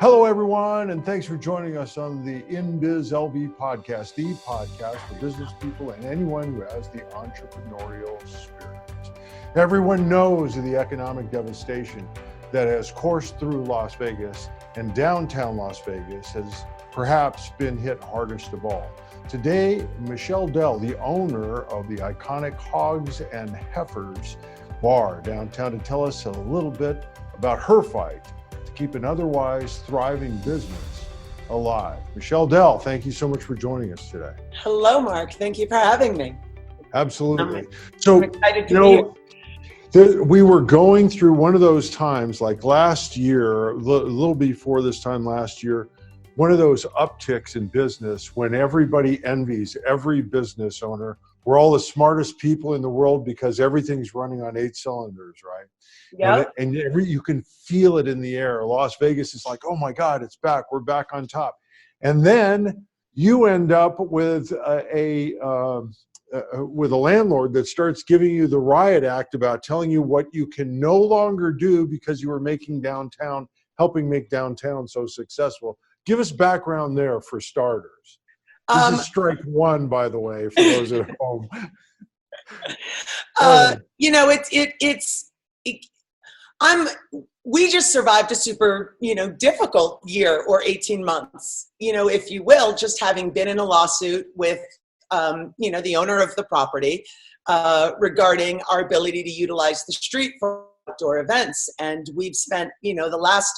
Hello, everyone, and thanks for joining us on the InBizLV Podcast, the podcast for business people and anyone who has the entrepreneurial spirit. Everyone knows of the economic devastation that has coursed through Las Vegas, and downtown Las Vegas has perhaps been hit hardest of all. Today, Michelle Dell, the owner of the iconic Hogs and Heifers bar downtown, to tell us a little bit about her fight to keep an otherwise thriving business alive. Michelle Dell, thank you so much for joining us today. Hello, Mark. Thank you for having me. Absolutely. I'm excited to be here. We were going through one of those times like last year, a little before this time last year, one of those upticks in business when everybody envies every business owner. We're all the smartest people in the world because everything's running on 8 cylinders, right? Yep. And you can feel it in the air. Las Vegas is like, oh my God, it's back. We're back on top. And then you end up with a landlord that starts giving you the riot act about telling you what you can no longer do because you were helping make downtown so successul. Give us background there for starters. This is strike one, by the way, for those at home. We just survived a super, difficult year or 18 months, if you will, just having been in a lawsuit with, the owner of the property regarding our ability to utilize the street for outdoor events. And we've spent, the last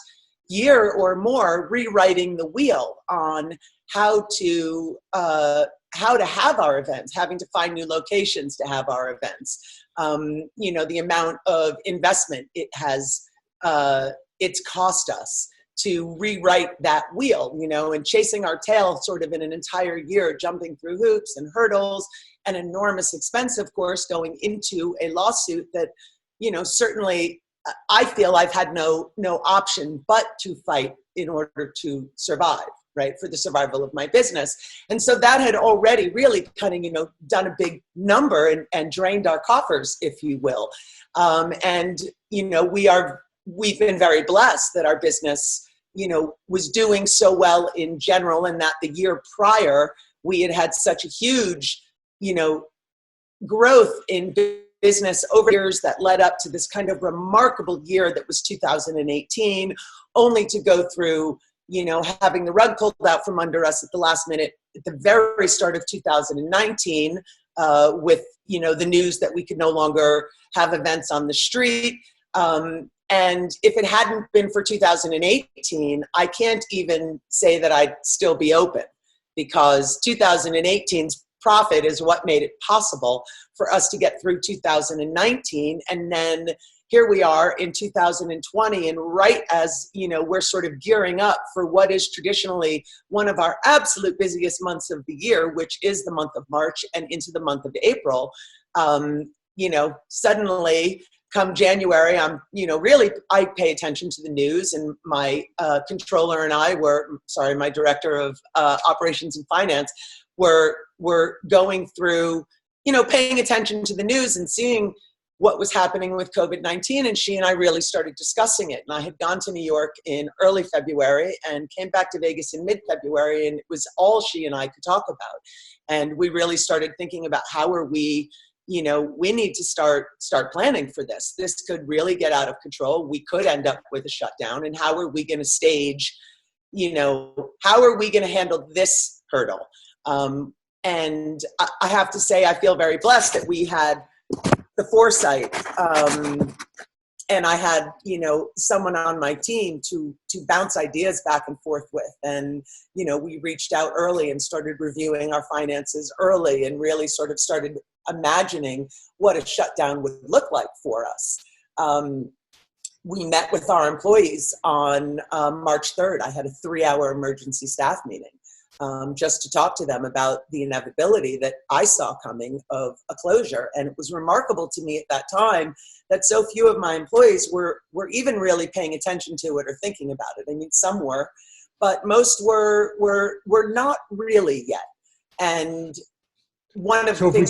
year or more rewriting the wheel on how to have our events, having to find new locations to have our events. The amount of investment it's cost us to rewrite that wheel, and chasing our tail sort of in an entire year, jumping through hoops and hurdles, and enormous expense, of course, going into a lawsuit that, certainly I feel I've had no option but to fight in order to survive, right, for the survival of my business. And so that had already really kind of, done a big number and drained our coffers, if you will. We've been very blessed that our business, was doing so well in general, and that the year prior we had such a huge, growth in business over years that led up to this kind of remarkable year that was 2018, only to go through, having the rug pulled out from under us at the last minute at the very start of 2019 with, the news that we could no longer have events on the street. And if it hadn't been for 2018, I can't even say that I'd still be open, because 2018's profit is what made it possible for us to get through 2019. And then here we are in 2020, and right as, we're sort of gearing up for what is traditionally one of our absolute busiest months of the year, which is the month of March and into the month of April, suddenly come January, I pay attention to the news, and my controller and my director of operations and finance were going through, paying attention to the news and seeing what was happening with COVID-19. And she and I really started discussing it. And I had gone to New York in early February and came back to Vegas in mid-February, and it was all she and I could talk about. And we really started thinking about how are we, we need to start planning for this. This could really get out of control. We could end up with a shutdown. And how are we going to stage, how are we going to handle this hurdle? And I have to say, I feel very blessed that we had the foresight, and I had, someone on my team to bounce ideas back and forth with. And, we reached out early and started reviewing our finances early, and really sort of started imagining what a shutdown would look like for us. We met with our employees on March 3rd. I had a 3-hour emergency staff meeting. Just to talk to them about the inevitability that I saw coming of a closure. And it was remarkable to me at that time that so few of my employees were even really paying attention to it or thinking about it. I mean, some were, but most were not really yet. And one of the things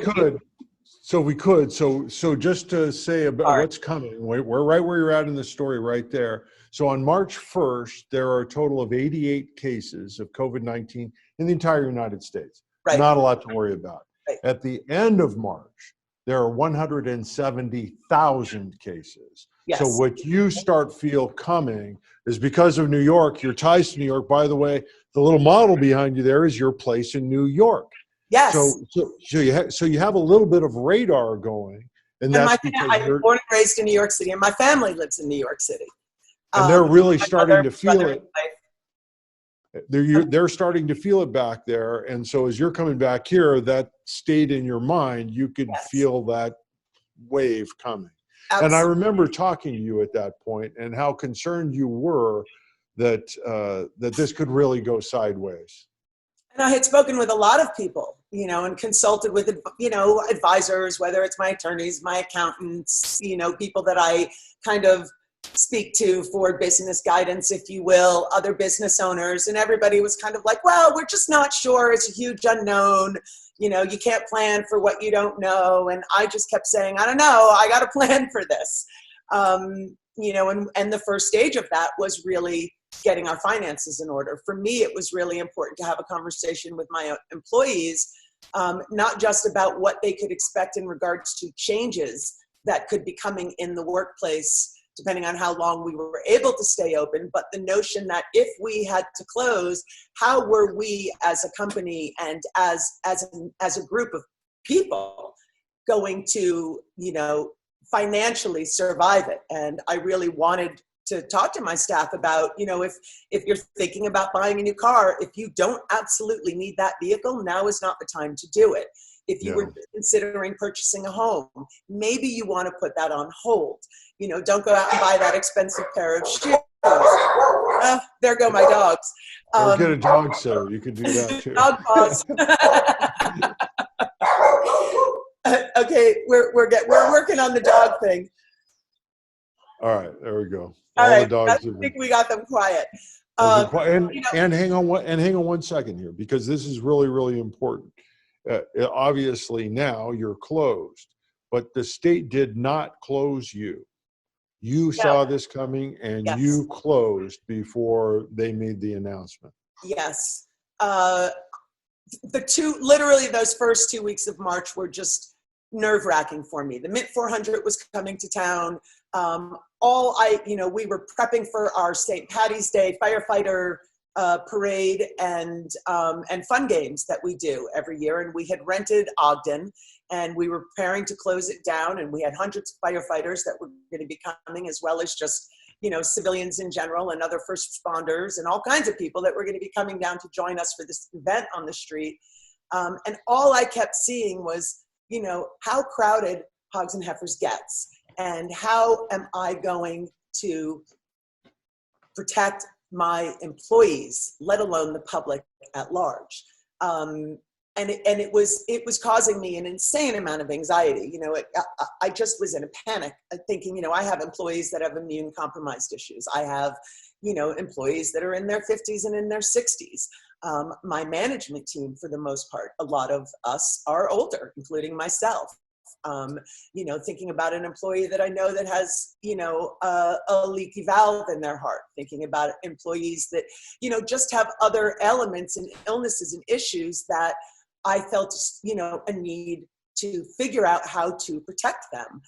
So we could. So just to say about Sorry. what's coming, we're right where you're at in the story right there. So on March 1st, there are a total of 88 cases of COVID-19 in the entire United States. Right. Not a lot to worry about. Right. At the end of March, there are 170,000 cases. Yes. So what you feel coming is because of New York, your ties to New York. By the way, the little model behind you there is your place in New York. Yes. So you have a little bit of radar going, and that's because I'm born and raised in New York City, and my family lives in New York City. And they're really starting to feel it. They're starting to feel it back there, and so as you're coming back here, that stayed in your mind. You could feel that wave coming. Absolutely. And I remember talking to you at that point, and how concerned you were that this could really go sideways. And I had spoken with a lot of people, and consulted with, advisors, whether it's my attorneys, my accountants, people that I kind of speak to for business guidance, if you will, other business owners. And everybody was kind of like, well, we're just not sure. It's a huge unknown. You can't plan for what you don't know. And I just kept saying, I don't know, I got to plan for this. And the first stage of that was really getting our finances in order. For me, it was really important to have a conversation with my employees, not just about what they could expect in regards to changes that could be coming in the workplace, depending on how long we were able to stay open, but the notion that if we had to close, how were we as a company and as a group of people going to, financially survive it? And I really wanted to talk to my staff about, if you're thinking about buying a new car, if you don't absolutely need that vehicle, now is not the time to do it. If you were considering purchasing a home, maybe you want to put that on hold. Don't go out and buy that expensive pair of shoes. There go my dogs. Or get a dog sitter. You could do that too. Dog paws. Okay, we're working on the dog thing. All right, there we go. All right, the dogs I think we got them quiet. And hang on one second here, because this is really, really important. Obviously now you're closed, but the state did not close you. You saw this coming, and you closed before they made the announcement. Yes. Literally those first 2 weeks of March were just nerve-wracking for me. The Mint 400 was coming to town. We were prepping for our St. Patty's Day firefighter parade and fun games that we do every year. And we had rented Ogden, and we were preparing to close it down. And we had hundreds of firefighters that were going to be coming, as well as just, civilians in general and other first responders and all kinds of people that were going to be coming down to join us for this event on the street. And all I kept seeing was, how crowded Hogs and Heifers gets, and how am I going to protect my employees, let alone the public at large. And it was causing me an insane amount of anxiety. I just was in a panic, thinking, I have employees that have immune compromised issues. I have, employees that are in their 50s and in their 60s. My management team, for the most part, a lot of us are older, including myself. Thinking about an employee that I know that has, a leaky valve in their heart, thinking about employees that, just have other elements and illnesses and issues that I felt, a need to figure out how to protect them.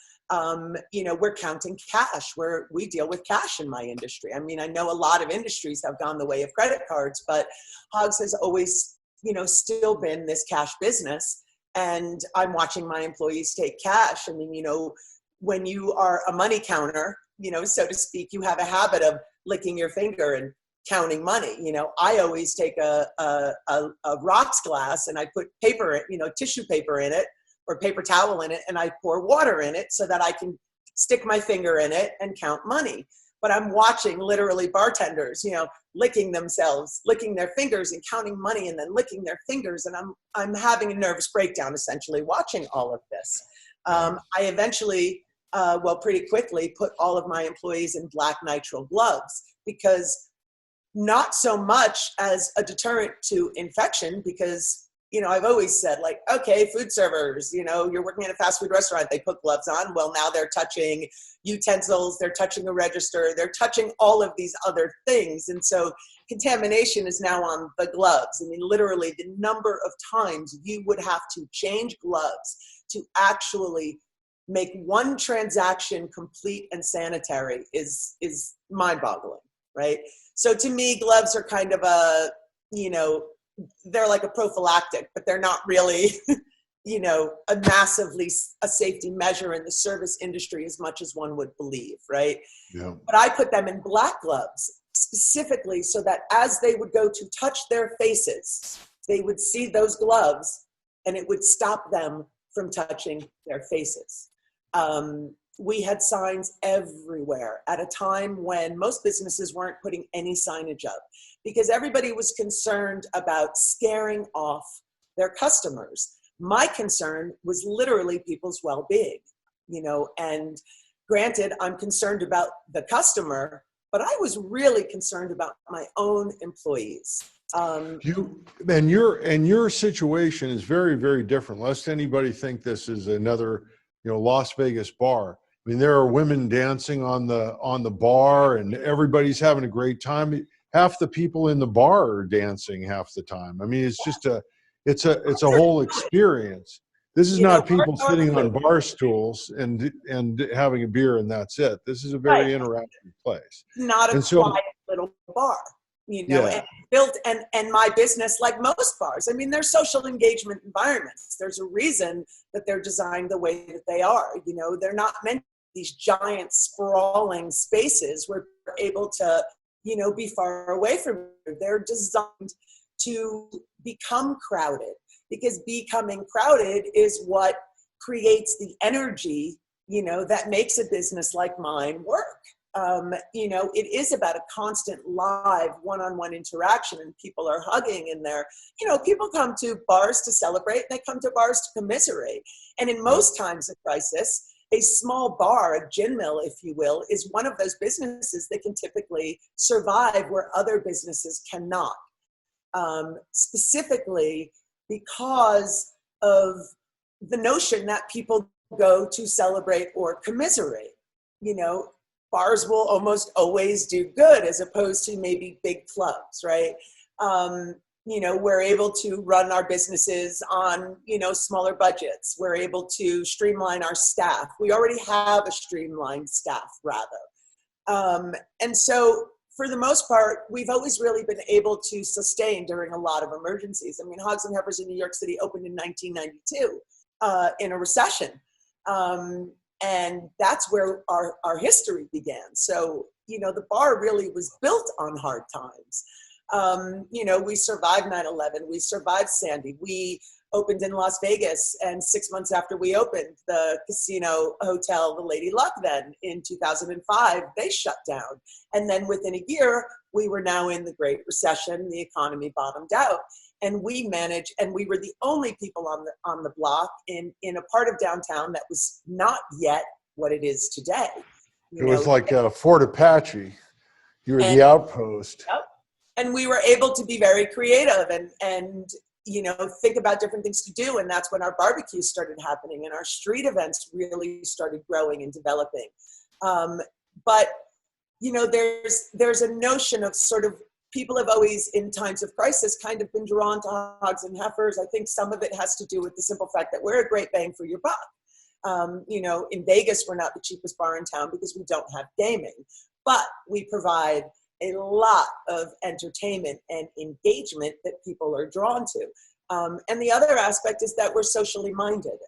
We're counting cash, we deal with cash in my industry. I mean, I know a lot of industries have gone the way of credit cards, but Hogs has always, still been this cash business. And I'm watching my employees take cash. I mean, when you are a money counter, so to speak, you have a habit of licking your finger and counting money. I always take a rocks glass and I put paper, tissue paper in it or paper towel in it, and I pour water in it so that I can stick my finger in it and count money. But I'm watching literally bartenders, licking themselves, licking their fingers and counting money and then licking their fingers. And I'm having a nervous breakdown, essentially, watching all of this. I eventually, pretty quickly, put all of my employees in black nitrile gloves, because not so much as a deterrent to infection, because I've always said, like, okay, food servers, you're working at a fast food restaurant, they put gloves on. Well, now they're touching utensils, they're touching a register, they're touching all of these other things. And so contamination is now on the gloves. I mean, literally the number of times you would have to change gloves to actually make one transaction complete and sanitary is mind-boggling, right? So to me, gloves are kind of they're like a prophylactic, but they're not really, a safety measure in the service industry as much as one would believe, right? Yeah. But I put them in black gloves specifically so that as they would go to touch their faces, they would see those gloves and it would stop them from touching their faces. We had signs everywhere at a time when most businesses weren't putting any signage up because everybody was concerned about scaring off their customers. My concern was literally people's well-being, and granted, I'm concerned about the customer, but I was really concerned about my own employees. Your situation is very, very different. Lest anybody think this is another, Las Vegas bar. I mean, there are women dancing on the bar, and everybody's having a great time. Half the people in the bar are dancing half the time. I mean, it's just it's a whole experience. This is not people sitting on bar stools and having a beer and that's it. This is a very interactive place. Not a quiet little bar, and built and my business, like most bars, I mean, they're social engagement environments. There's a reason that they're designed the way that they are. They're not meant these giant sprawling spaces where we're able to, be far away from you. They're designed to become crowded because becoming crowded is what creates the energy, that makes a business like mine work. It is about a constant live one-on-one interaction and people are hugging and people come to bars to celebrate and they come to bars to commiserate. And in most times of crisis, a small bar, a gin mill, if you will, is one of those businesses that can typically survive where other businesses cannot. Specifically because of the notion that people go to celebrate or commiserate. Bars will almost always do good as opposed to maybe big clubs, right? We're able to run our businesses on, smaller budgets. We're able to streamline our staff. We already have a streamlined staff, rather. And so for the most part, we've always really been able to sustain during a lot of emergencies. I mean, Hogs and Heifers in New York City opened in 1992 in a recession. And that's where our history began. So, the bar really was built on hard times. We survived 9/11. We survived Sandy. We opened in Las Vegas. And 6 months after we opened, the casino hotel, the Lady Luck then in 2005, they shut down. And then within a year, we were now in the Great Recession. The economy bottomed out. And we managed, and we were the only people on the block in a part of downtown that was not yet what it is today. It was like Fort Apache. You were the outpost. Yep. And we were able to be very creative and think about different things to do. And that's when our barbecues started happening and our street events really started growing and developing. But there's a notion of sort of, people have always, in times of crisis, kind of been drawn to Hogs and Heifers. I think some of it has to do with the simple fact that we're a great bang for your buck. In Vegas, we're not the cheapest bar in town because we don't have gaming, but we provide a lot of entertainment and engagement that people are drawn to. And the other aspect is that we're socially minded.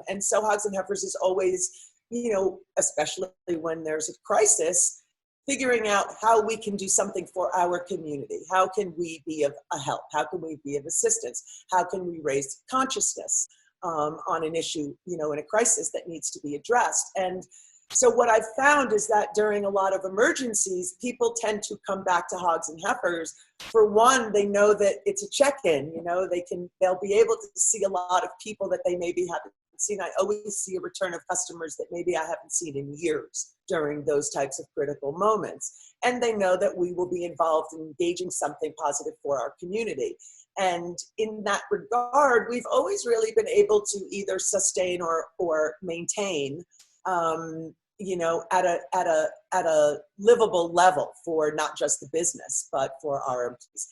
And so Hogs and Heifers is always, especially when there's a crisis, figuring out how we can do something for our community. How can we be of a help? How can we be of assistance? How can we raise consciousness on an issue, in a crisis that needs to be addressed? And so what I've found is that during a lot of emergencies, people tend to come back to Hogs and Heifers. For one, they know that it's a check-in, they'll be able to see a lot of people that they maybe haven't seen. I always see a return of customers that maybe I haven't seen in years during those types of critical moments. And they know that we will be involved in engaging something positive for our community. And in that regard, we've always really been able to either sustain or maintain, at a livable level for not just the business, but for our employees.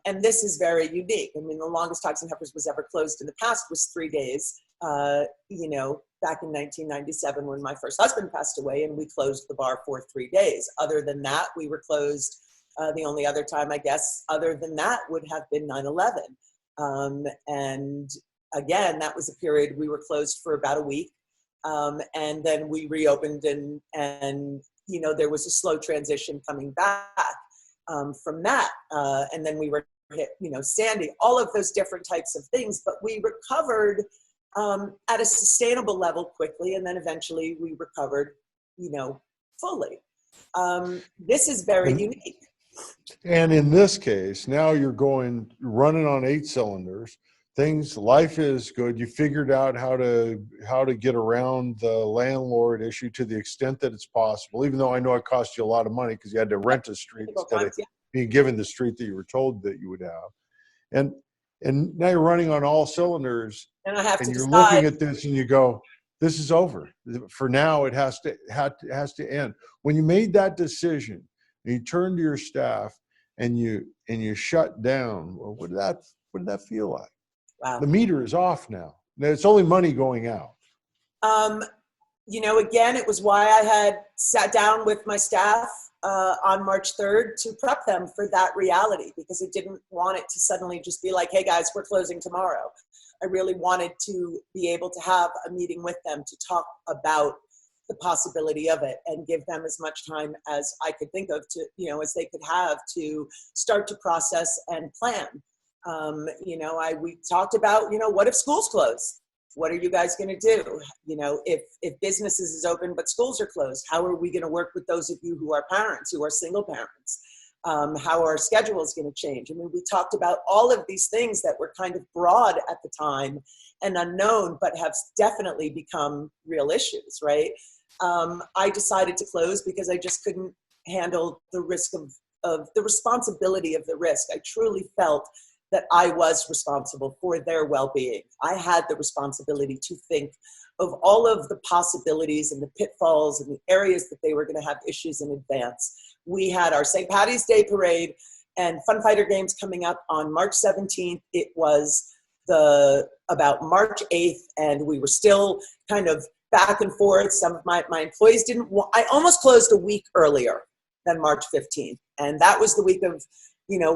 And this is very unique. I mean, the longest Hogs Heifers was ever closed in the past was 3 days, back in 1997 when my first husband passed away, and we closed the bar for 3 days. Other than that, we were closed. The only other time, I guess, other than that would have been 9/11. And again, that was a period we were closed for about a week. And then we reopened and there was a slow transition coming back from that. And then we were hit, Sandy, all of those different types of things, but we recovered at a sustainable level quickly. And then eventually we recovered, fully. This is very unique. And in this case, now you're running on 8 cylinders. Life is good. You figured out how to get around the landlord issue to the extent that it's possible, even though I know it cost you a lot of money because you had to rent a street instead of being given the street that you were told that you would have. And now you're running on all cylinders, and you're looking at this and you go, this is over. For now, it has to end. When you made that decision, and you turned to your staff and you shut down, well, what did that feel like? Wow. The meter is off now. It's only money going out. Again, it was why I had sat down with my staff on March 3rd to prep them for that reality, because I didn't want it to suddenly just be like, hey guys, we're closing tomorrow. I really wanted to be able to have a meeting with them to talk about the possibility of it and give them as much time as I could think of to, as they could have to start to process and plan. We talked about, what if schools close? What are you guys going to do? If businesses is open but schools are closed, how are we going to work with those of you who are parents, who are single parents? How our schedule is going to change? I mean, we talked about all of these things that were kind of broad at the time and unknown, but have definitely become real issues, right? I decided to close because I just couldn't handle the risk of the responsibility of the risk. I truly felt that I was responsible for their well-being. I had the responsibility to think of all of the possibilities and the pitfalls and the areas that they were going to have issues in advance. We had our St. Paddy's Day parade and Fun Fighter Games coming up on March 17th. It was about March 8th, and we were still kind of back and forth. Some of my employees I almost closed a week earlier than March 15th. And that was the week of,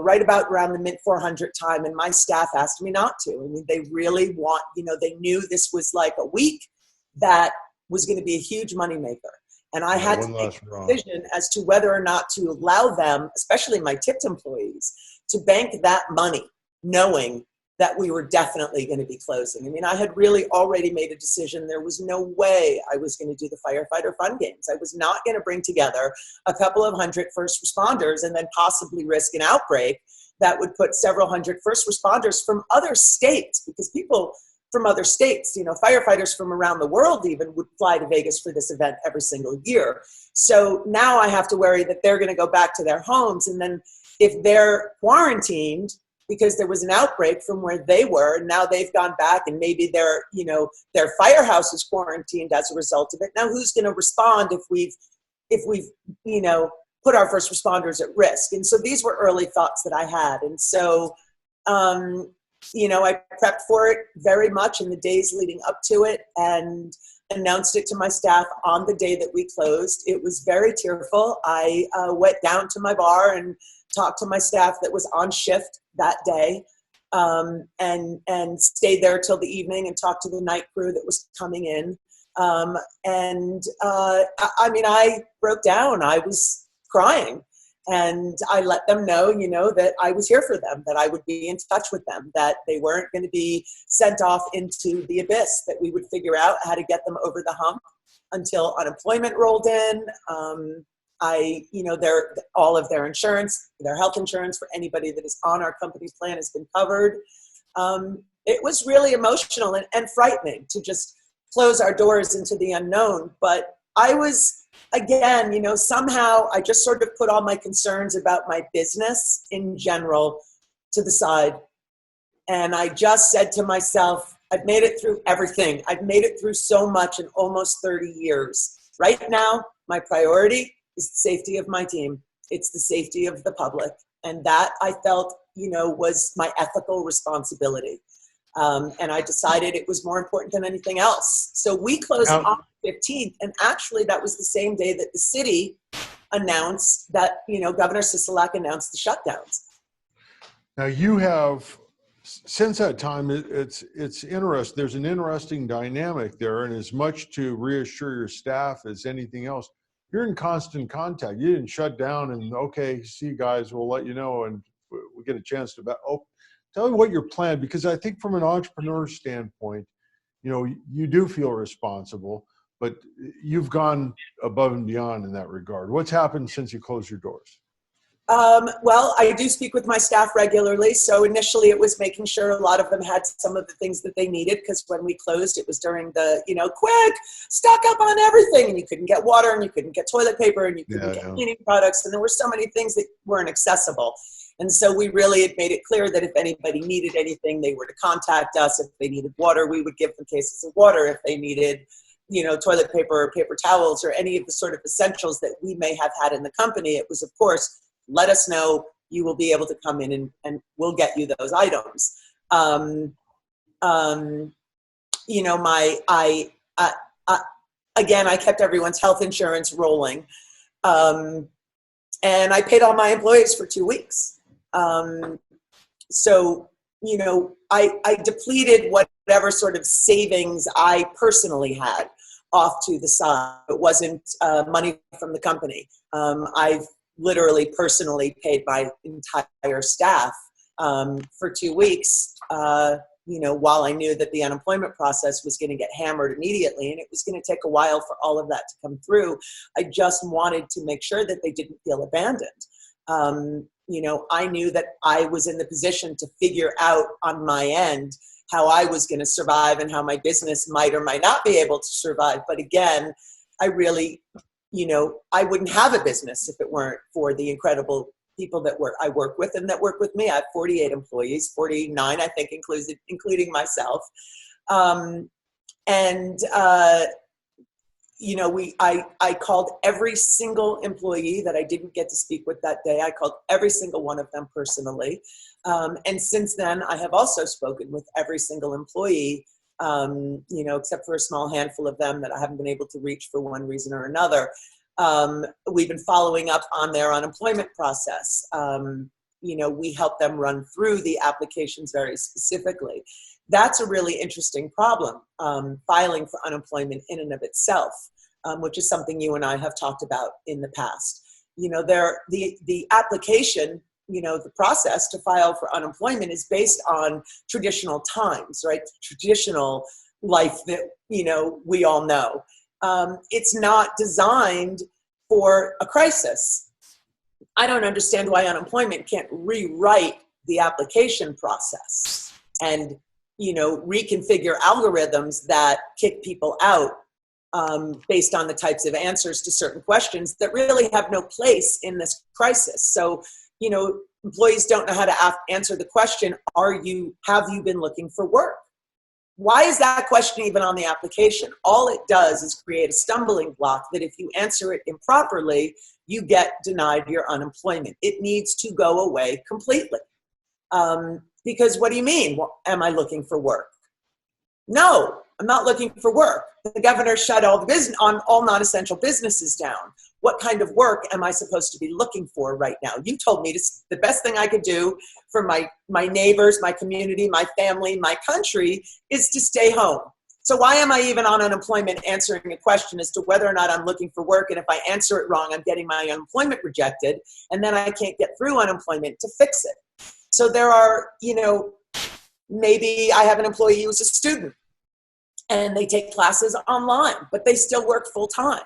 right about around the mid-400 time. And my staff asked me not to. I mean, they really they knew this was like a week that was going to be a huge moneymaker. And I had to make a decision as to whether or not to allow them, especially my tipped employees, to bank that money, knowing that we were definitely going to be closing. I mean, I had really already made a decision. There was no way I was going to do the firefighter fun games. I was not going to bring together a couple of hundred first responders and then possibly risk an outbreak that would put several hundred first responders from other states, because people from other states, firefighters from around the world even would fly to Vegas for this event every single year. So now I have to worry that they're going to go back to their homes. And then if they're quarantined, because there was an outbreak from where they were, and now they've gone back and maybe their firehouse is quarantined as a result of it. Now who's going to respond if we've put our first responders at risk? And so these were early thoughts that I had. And so, I prepped for it very much in the days leading up to it and announced it to my staff on the day that we closed. It was very tearful. I went down to my bar and talked to my staff that was on shift that day, and stayed there till the evening and talked to the night crew that was coming in. I broke down. I was crying, and I let them know, that I was here for them, that I would be in touch with them, that they weren't going to be sent off into the abyss, that we would figure out how to get them over the hump until unemployment rolled in. All of their insurance, their health insurance for anybody that is on our company's plan has been covered. it was really emotional and frightening to just close our doors into the unknown. But I was, again, somehow I just sort of put all my concerns about my business in general to the side. And I just said to myself, I've made it through everything. I've made it through so much in almost 30 years. Right now, my priority is the safety of my team. It's the safety of the public. And that I felt, was my ethical responsibility. And I decided it was more important than anything else. So we closed on the 15th. And actually, that was the same day that the city announced that, Governor Sisolak announced the shutdowns. Now you have, since that time, it's interesting. There's an interesting dynamic there, and as much to reassure your staff as anything else, you're in constant contact. You didn't shut down and, okay, see you guys, we'll let you know, and we get a chance to tell me what your plan, because I think from an entrepreneur standpoint, you do feel responsible, but you've gone above and beyond in that regard. What's happened since you closed your doors? Well, I do speak with my staff regularly. So initially it was making sure a lot of them had some of the things that they needed, because when we closed, it was during the, quick, stock up on everything. And you couldn't get water, and you couldn't get toilet paper, and you couldn't get cleaning products. And there were so many things that weren't accessible. And so we really had made it clear that if anybody needed anything, they were to contact us. If they needed water, we would give them cases of water. If they needed, toilet paper or paper towels or any of the sort of essentials that we may have had in the company, it was, of course, let us know. You will be able to come in and we'll get you those items. Again, I kept everyone's health insurance rolling. And I paid all my employees for 2 weeks. So, I depleted whatever sort of savings I personally had off to the side. It wasn't money from the company. I've literally personally paid my entire staff for 2 weeks, while I knew that the unemployment process was going to get hammered immediately, and it was going to take a while for all of that to come through. I just wanted to make sure that they didn't feel abandoned. I knew that I was in the position to figure out on my end how I was going to survive and how my business might or might not be able to survive. But again, I really, I wouldn't have a business if it weren't for the incredible people that I work with and that work with me. I have 48 employees, 49, I think, including myself. I called every single employee that I didn't get to speak with that day. I called every single one of them personally. And since then, I have also spoken with every single employee, except for a small handful of them that I haven't been able to reach for one reason or another. We've been following up on their unemployment process. We help them run through the applications very specifically. That's a really interesting problem, filing for unemployment in and of itself, which is something you and I have talked about in the past. The application, the process to file for unemployment is based on traditional times, right? Traditional life that, we all know. It's not designed for a crisis. I don't understand why unemployment can't rewrite the application process and reconfigure algorithms that kick people out based on the types of answers to certain questions that really have no place in this crisis. So, employees don't know how to answer the question, have you been looking for work? Why is that question even on the application? All it does is create a stumbling block that if you answer it improperly, you get denied your unemployment. It needs to go away completely. Because what do you mean? Well, am I looking for work? No, I'm not looking for work. The governor shut all non-essential businesses down. What kind of work am I supposed to be looking for right now? You told me the best thing I could do for my neighbors, my community, my family, my country is to stay home. So why am I even on unemployment answering a question as to whether or not I'm looking for work? And if I answer it wrong, I'm getting my unemployment rejected. And then I can't get through unemployment to fix it. So there are, maybe I have an employee who's a student and they take classes online, but they still work full time.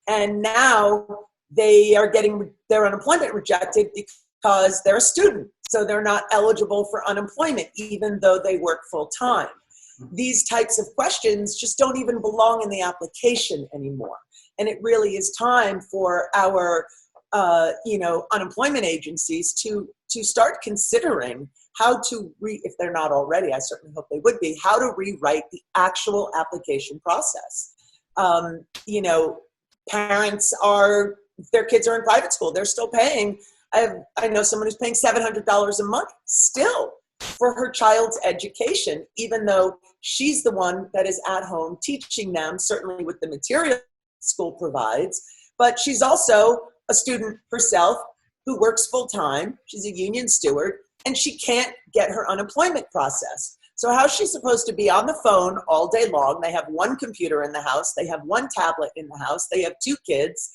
And now they are getting their unemployment rejected because they're a student. so they're not eligible for unemployment, even though they work full time. These types of questions just don't even belong in the application anymore. And it really is time for our, unemployment agencies to start considering how to if they're not already, I certainly hope they would be, how to rewrite the actual application process. Parents their kids are in private school, they're still paying. I know someone who's paying $700 a month still for her child's education, even though she's the one that is at home teaching them, certainly with the material school provides, but she's also a student herself who works full time. She's a union steward, and she can't get her unemployment processed. So how's she supposed to be on the phone all day long? They have one computer in the house. They have one tablet in the house. They have 2 kids.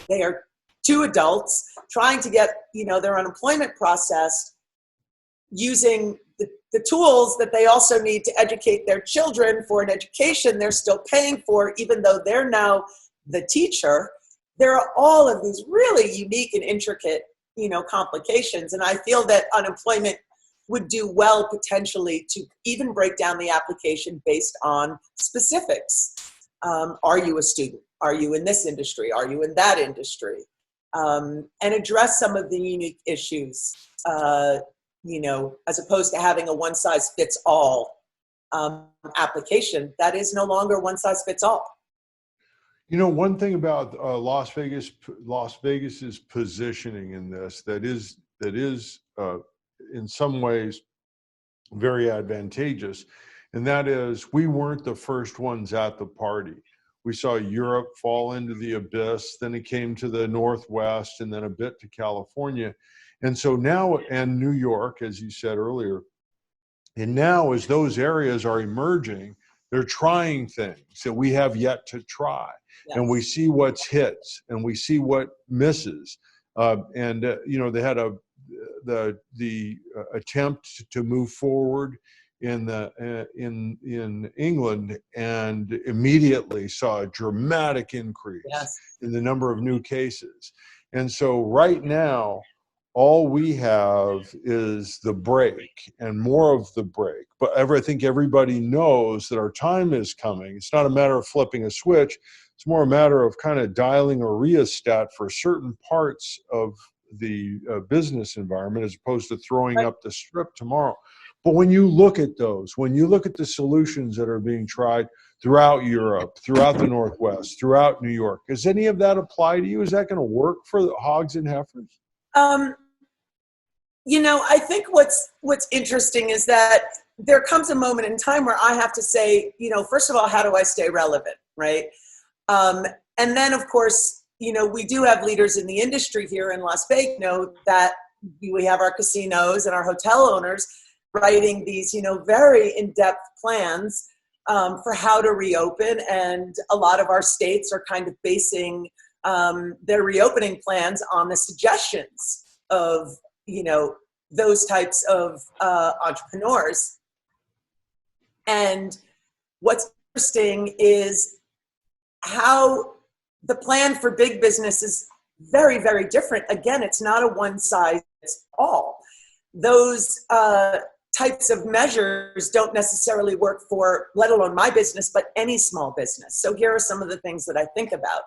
They are 2 adults trying to get, their unemployment processed using the tools that they also need to educate their children for an education they're still paying for, even though they're now the teacher. There are all of these really unique and intricate, complications. And I feel that unemployment would do well potentially to even break down the application based on specifics. Are you a student? Are you in this industry? Are you in that industry? And address some of the unique issues, as opposed to having a one-size-fits-all application. That is no longer one-size-fits-all. One thing about Las Vegas's positioning in this that is in some ways very advantageous, and that is we weren't the first ones at the party. We saw Europe fall into the abyss, then it came to the Northwest, and then a bit to California. And so now, and New York, as you said earlier, and now as those areas are emerging, they're trying things that we have yet to try. Yes. And we see what's hits and we see what misses. They had the attempt to move forward in England, and immediately saw a dramatic increase yes. in the number of new cases. And so right now, all we have is the break and more of the break. But I think everybody knows that our time is coming. It's not a matter of flipping a switch. It's more a matter of kind of dialing a rheostat for certain parts of the business environment as opposed to throwing right. up the strip tomorrow. But when you look at those, when you look at the solutions that are being tried throughout Europe, throughout the Northwest, throughout New York, does any of that apply to you? Is that going to work for the hogs and heifers? I think what's interesting is that there comes a moment in time where I have to say, first of all, how do I stay relevant, right? And then, of course, we do have leaders in the industry here in Las Vegas, that we have our casinos and our hotel owners writing these, very in-depth plans for how to reopen. And a lot of our states are kind of basing their reopening plans on the suggestions of, those types of entrepreneurs. And what's interesting is how the plan for big business is very, very different. Again, it's not a one-size-fits-all. Those types of measures don't necessarily work for, let alone my business, but any small business. So here are some of the things that I think about.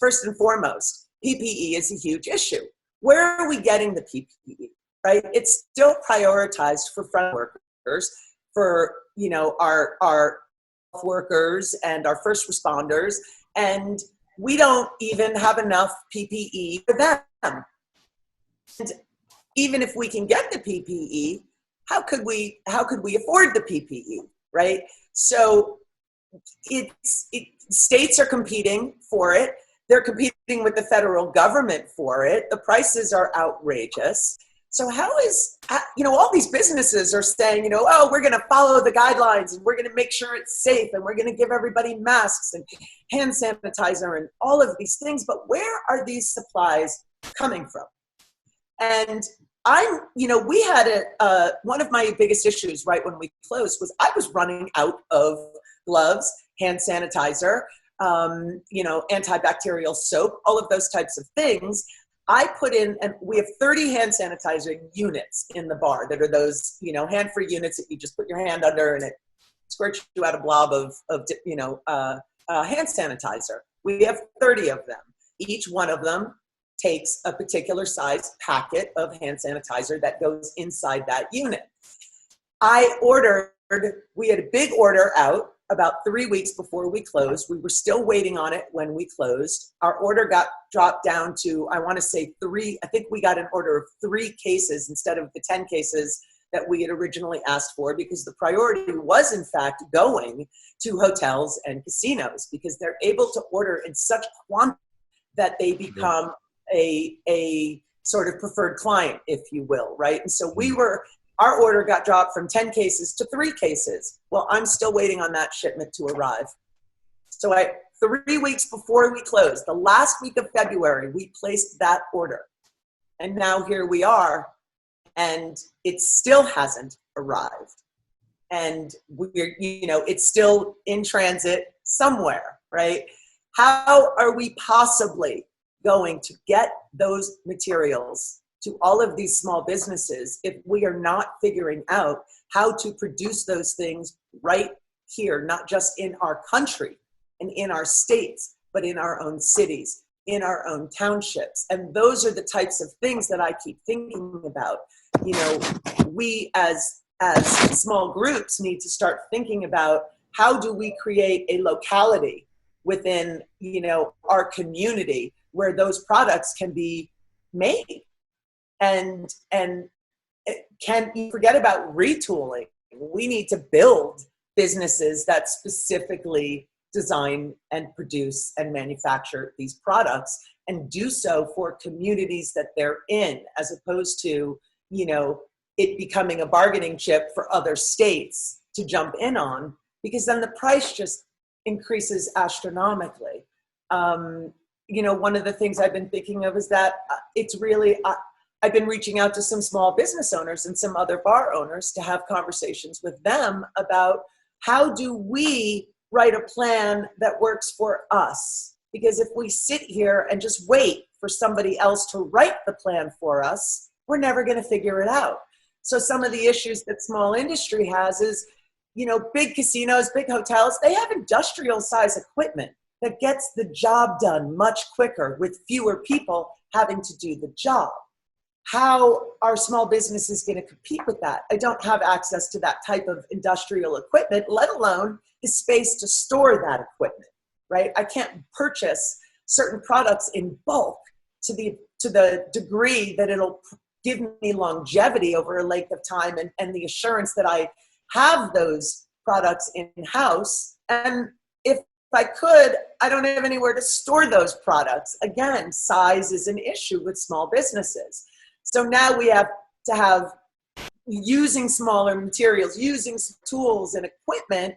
First and foremost, PPE is a huge issue. Where are we getting the PPE, right? It's still prioritized for front workers, for, our health workers and our first responders, and we don't even have enough PPE for them. And even if we can get the PPE, how could we afford the PPE, right? So states are competing for it. They're competing with the federal government for it. The prices are outrageous. So how is, all these businesses are saying, we're going to follow the guidelines and we're going to make sure it's safe and we're going to give everybody masks and hand sanitizer and all of these things. But where are these supplies coming from? And we had one of my biggest issues right when we closed was I was running out of gloves, hand sanitizer, antibacterial soap, all of those types of things. I put in, and we have 30 hand sanitizer units in the bar that are those, hand-free units that you just put your hand under and it squirts you out a blob of hand sanitizer. We have 30 of them. Each one of them takes a particular size packet of hand sanitizer that goes inside that unit. We had a big order out about 3 weeks before we closed. We were still waiting on it when we closed. Our order got dropped down to, I want to say 3. I think we got an order of 3 cases instead of the 10 cases that we had originally asked for, because the priority was in fact going to hotels and casinos, because they're able to order in such quantity that they become a sort of preferred client, if you will, right? And so our order got dropped from 10 cases to 3 cases. Well, I'm still waiting on that shipment to arrive. So 3 weeks before we closed, the last week of February, we placed that order. And now here we are, and it still hasn't arrived. And it's still in transit somewhere, right? How are we possibly going to get those materials to all of these small businesses if we are not figuring out how to produce those things right here, not just in our country and in our states, but in our own cities, in our own townships? And those are the types of things that I keep thinking about. We as small groups need to start thinking about, how do we create a locality within, our community where those products can be made? And can you forget about retooling? We need to build businesses that specifically design and produce and manufacture these products, and do so for communities that they're in, as opposed to, it becoming a bargaining chip for other states to jump in on, because then the price just increases astronomically. One of the things I've been thinking of is that it's really, I've been reaching out to some small business owners and some other bar owners to have conversations with them about, how do we write a plan that works for us? Because if we sit here and just wait for somebody else to write the plan for us, we're never going to figure it out. So some of the issues that small industry has is, big casinos, big hotels, they have industrial size equipment that gets the job done much quicker with fewer people having to do the job. How are small businesses going to compete with that? I don't have access to that type of industrial equipment, let alone the space to store that equipment, right? I can't purchase certain products in bulk to the degree that it'll give me longevity over a length of time, and the assurance that I have those products in-house. And if I could, I don't have anywhere to store those products. Again, size is an issue with small businesses. So now we have to have, using smaller materials, using tools and equipment,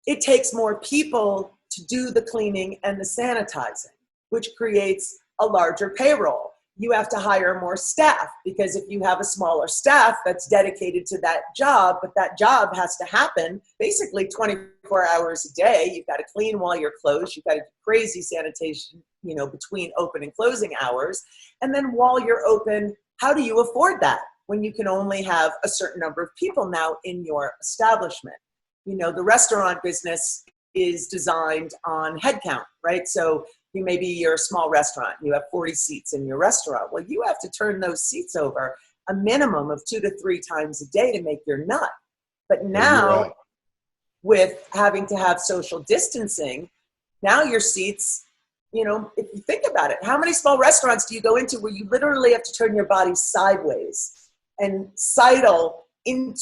it takes more people to do the cleaning and the sanitizing, which creates a larger payroll. You have to hire more staff, because if you have a smaller staff that's dedicated to that job, but that job has to happen basically 24 hours a day. You've got to clean while you're closed. You've got to do crazy sanitation, between open and closing hours. And then while you're open, how do you afford that when you can only have a certain number of people now in your establishment? The restaurant business is designed on headcount, right? So maybe you're a small restaurant, you have 40 seats in your restaurant. Well, you have to turn those seats over a minimum of 2 to 3 times a day to make your nut. But now, with having to have social distancing, now your seats, if you think about it, how many small restaurants do you go into where you literally have to turn your body sideways and sidle in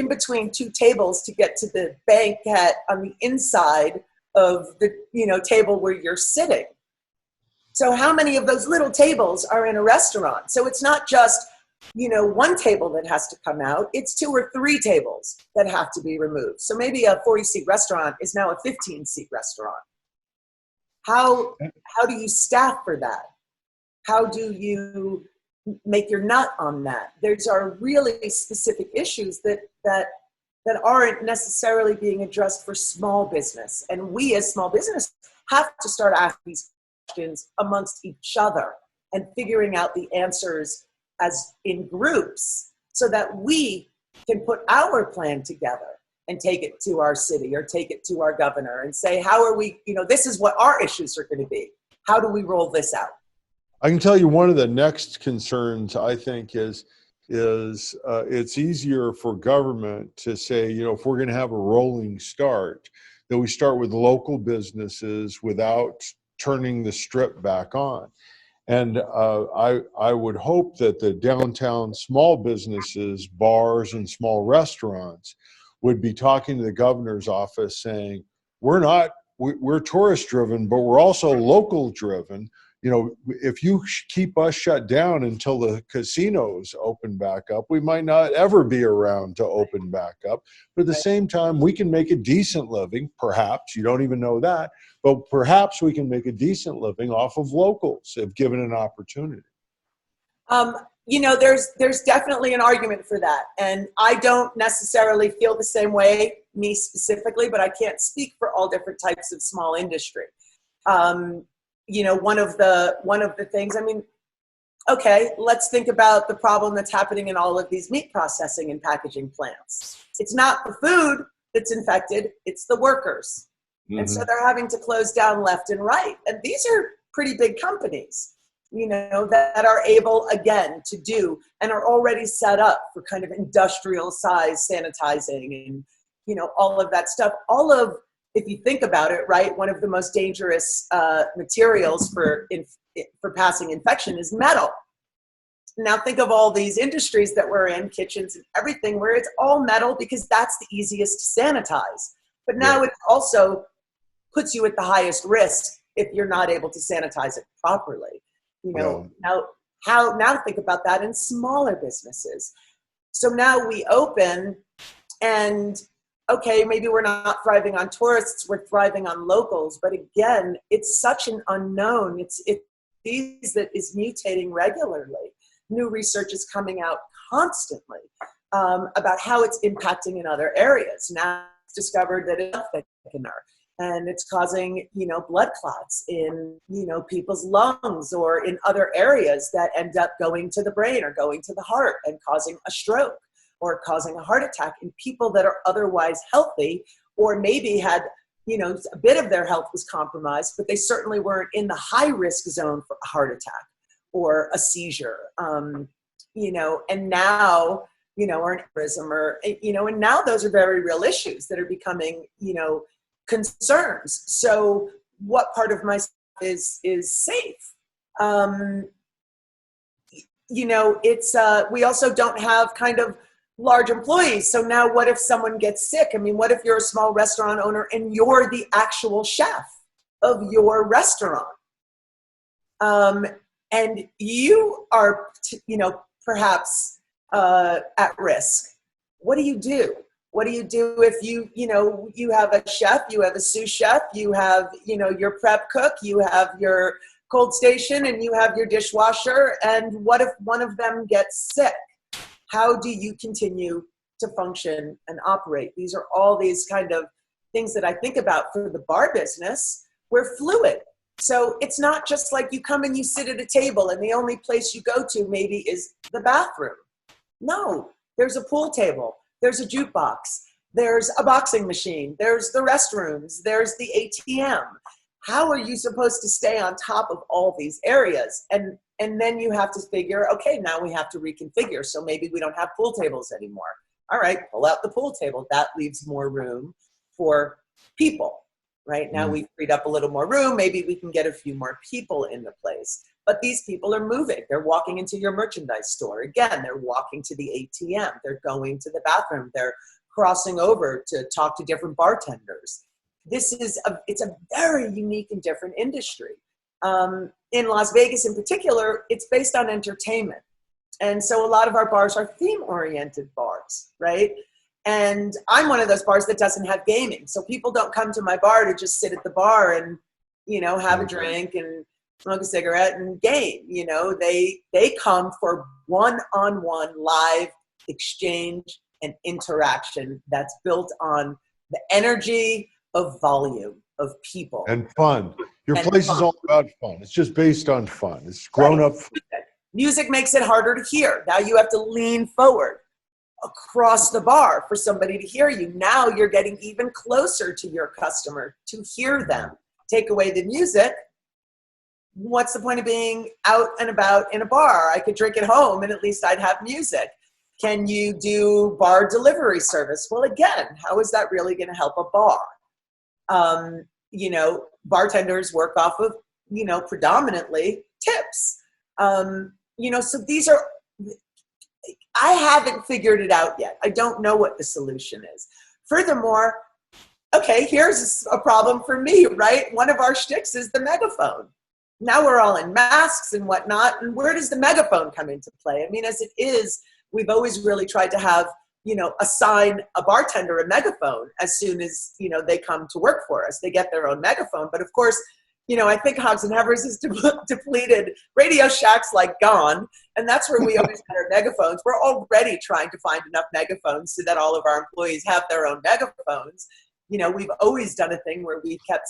between 2 tables to get to the banquette on the inside of the table where you're sitting? So how many of those little tables are in a restaurant? So it's not just, one table that has to come out. It's 2 or 3 tables that have to be removed. So maybe a 40-seat restaurant is now a 15-seat restaurant. How do you staff for that? How do you make your nut on that? Those are really specific issues that aren't necessarily being addressed for small business. And we as small business have to start asking these questions amongst each other. and figuring out the answers as in groups so that we can put our plan together and take it to our city or take it to our governor and say, how are we, this is what our issues are going to be. How do we roll this out? I can tell you one of the next concerns, I think, is it's easier for government to say, if we're going to have a rolling start, that we start with local businesses without turning the strip back on. And I would hope that the downtown small businesses, bars and small restaurants would be talking to the governor's office saying, we're tourist driven, but we're also local driven. If you keep us shut down until the casinos open back up, we might not ever be around to open back up. But at the same time, we can make a decent living, perhaps, you don't even know that, but perhaps we can make a decent living off of locals if given an opportunity. There's definitely an argument for that. And I don't necessarily feel the same way, me specifically, but I can't speak for all different types of small industry. One of the things, okay, let's think about the problem that's happening in all of these meat processing and packaging plants. It's not the food that's infected, it's the workers. Mm-hmm. And so they're having to close down left and right. And these are pretty big companies, that are able, again, to do and are already set up for kind of industrial size sanitizing and, all of that stuff. If you think about it, right, one of the most dangerous materials for passing infection is metal. Now think of all these industries that we're in, kitchens and everything, where it's all metal because that's the easiest to sanitize. But now it also puts you at the highest risk if you're not able to sanitize it properly. Now think about that in smaller businesses. So now we open and okay, maybe we're not thriving on tourists, we're thriving on locals. But again, it's such an unknown. It's disease that is mutating regularly. New research is coming out constantly about how it's impacting in other areas. Now it's discovered that it's a thickener and it's causing, blood clots in, people's lungs or in other areas that end up going to the brain or going to the heart and causing a stroke or causing a heart attack in people that are otherwise healthy or maybe had, a bit of their health was compromised, but they certainly weren't in the high risk zone for a heart attack or a seizure, and now, or an aneurysm or, and now those are very real issues that are becoming, concerns. So what part of myself is safe? It's, we also don't have kind of large employees. So now what if someone gets sick? What if you're a small restaurant owner and you're the actual chef of your restaurant? And you are, perhaps at risk. What do you do? What do you do if you have a chef, you have a sous chef, you have, your prep cook, you have your cold station, and you have your dishwasher? And what if one of them gets sick? How do you continue to function and operate? These are all these kind of things that I think about for the bar business. We're fluid. So it's not just like you come and you sit at a table and the only place you go to maybe is the bathroom. No, there's a pool table. There's a jukebox. There's a boxing machine. There's the restrooms. There's the ATM. How are you supposed to stay on top of all these areas? And then you have to figure, okay, now we have to reconfigure. So maybe we don't have pool tables anymore. All right, pull out the pool table. That leaves more room for people. Right now we've freed up a little more room. Maybe we can get a few more people in the place. But these people are moving. They're walking into your merchandise store. Again, they're walking to the ATM. They're going to the bathroom. They're crossing over to talk to different bartenders. It's a very unique and different industry. In Las Vegas in particular, it's based on entertainment. And so a lot of our bars are theme-oriented bars, right? And I'm one of those bars that doesn't have gaming. So people don't come to my bar to just sit at the bar and, have a drink and smoke a cigarette and game. They come for one-on-one live exchange and interaction that's built on the energy of volume of people. And fun. Your and place fun. is all about fun. It's just based on fun. It's grown up fun. Music makes it harder to hear. Now you have to lean forward across the bar for somebody to hear you. Now you're getting even closer to your customer to hear them. Take away the music. What's the point of being out and about in a bar? I could drink at home and at least I'd have music. Can you do bar delivery service? Well, again, how is that really going to help a bar? Bartenders work off of, predominantly tips. So these are, I haven't figured it out yet. I don't know what the solution is. Furthermore, okay, here's a problem for me, right? One of our shticks is the megaphone. Now we're all in masks and whatnot, and where does the megaphone come into play? I mean, as it is, we've always really tried to have, assign a bartender a megaphone as soon as, they come to work for us. They get their own megaphone. But of course, I think Hogs and Heifers is depleted. Radio Shack's gone. And that's where we always had our megaphones. We're already trying to find enough megaphones so that all of our employees have their own megaphones. We've always done a thing where we've kept,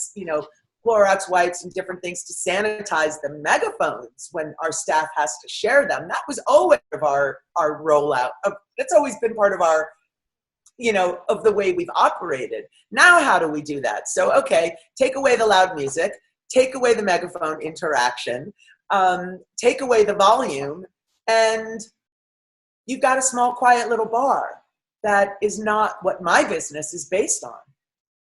Clorox wipes and different things to sanitize the megaphones when our staff has to share them. That was always part of our rollout. That's always been part of our, of the way we've operated. Now, how do we do that? So, okay, take away the loud music, take away the megaphone interaction, take away the volume, and you've got a small, quiet little bar that is not what my business is based on.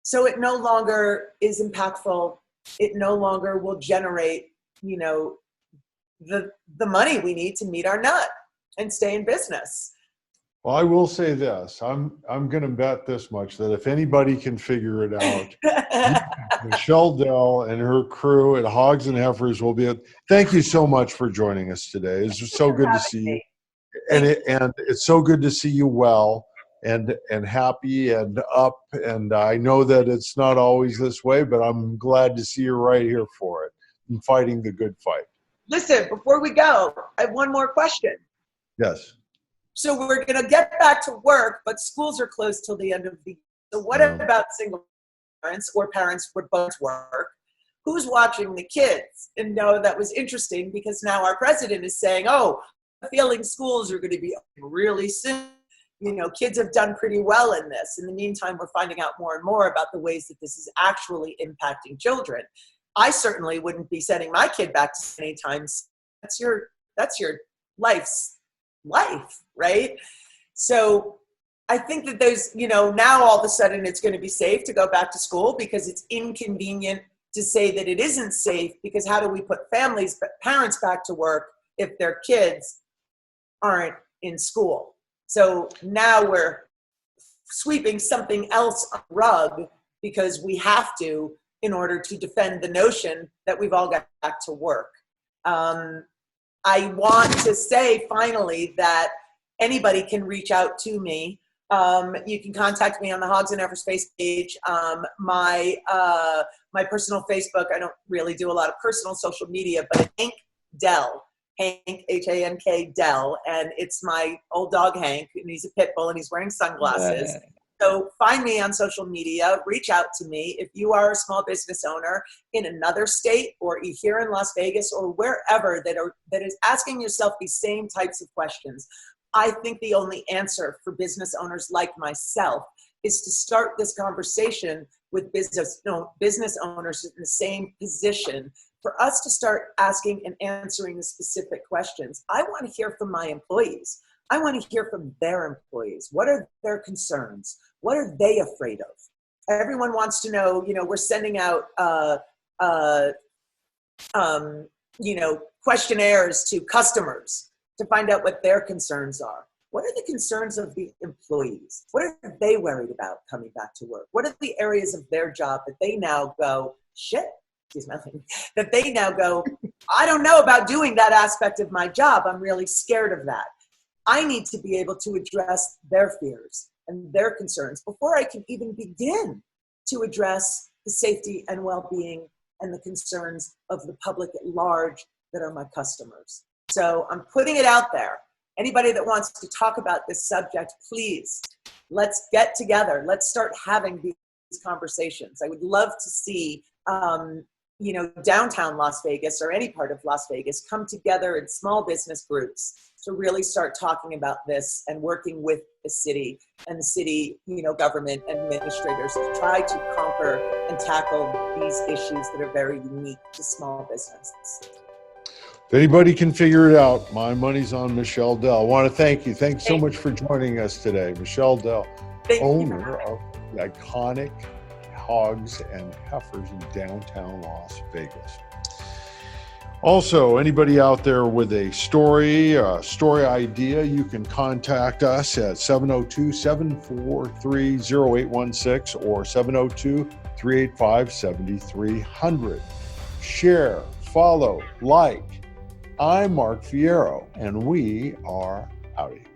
So it no longer is impactful. It no longer will generate, the money we need to meet our nut and stay in business. Well, I will say this. I'm going to bet this much, that if anybody can figure it out, Michelle Dell and her crew at Hogs and Heifers will be. Thank you so much for joining us today. It's just so good to see you. And it's so good to see you well and happy and up. And I know that it's not always this way, but I'm glad to see you right here for it and fighting the good fight. Listen, before we go, I have one more question. Yes. So we're going to get back to work, but schools are closed till the end of the year. So what about single parents or parents who both work? Who's watching the kids? And that was interesting because now our president is saying, I'm feeling schools are going to be open really soon. Kids have done pretty well in this. In the meantime, we're finding out more and more about the ways that this is actually impacting children. I certainly wouldn't be sending my kid back to any time. That's your life's life, right? So I think that there's, now all of a sudden it's going to be safe to go back to school because it's inconvenient to say that it isn't safe, because how do we put parents back to work if their kids aren't in school? So now we're sweeping something else on the rug because we have to, in order to defend the notion that we've all got back to work. I want to say finally that anybody can reach out to me. You can contact me on the Hogs and Heifers face page. My personal Facebook, I don't really do a lot of personal social media, but Hank Dell, Hank, Hank Dell, and it's my old dog Hank, and he's a pit bull and he's wearing sunglasses. So find me on social media, reach out to me. If you are a small business owner in another state or here in Las Vegas or wherever that is asking yourself these same types of questions, I think the only answer for business owners like myself is to start this conversation with business owners in the same position, for us to start asking and answering the specific questions. I want to hear from my employees. I want to hear from their employees. What are their concerns? What are they afraid of? Everyone wants to know, we're sending out, questionnaires to customers to find out what their concerns are. What are the concerns of the employees? What are they worried about coming back to work? What are the areas of their job that they now go, that they now go, I don't know about doing that aspect of my job. I'm really scared of that. I need to be able to address their fears and their concerns before I can even begin to address the safety and well-being and the concerns of the public at large that are my customers. So I'm putting it out there. Anybody that wants to talk about this subject, please, let's get together. Let's start having these conversations. I would love to see, downtown Las Vegas or any part of Las Vegas come together in small business groups to really start talking about this and working with the city and the city, government administrators to try to conquer and tackle these issues that are very unique to small businesses. If anybody can figure it out, my money's on Michelle Dell. I want to thank you. Thanks so much for joining us today. Michelle Dell, owner of the iconic Hogs and Heifers in downtown Las Vegas. Also, anybody out there with a story idea, you can contact us at 702-743-0816 or 702-385-7300. Share, follow, like. I'm Mark Fierro, and we are out of here.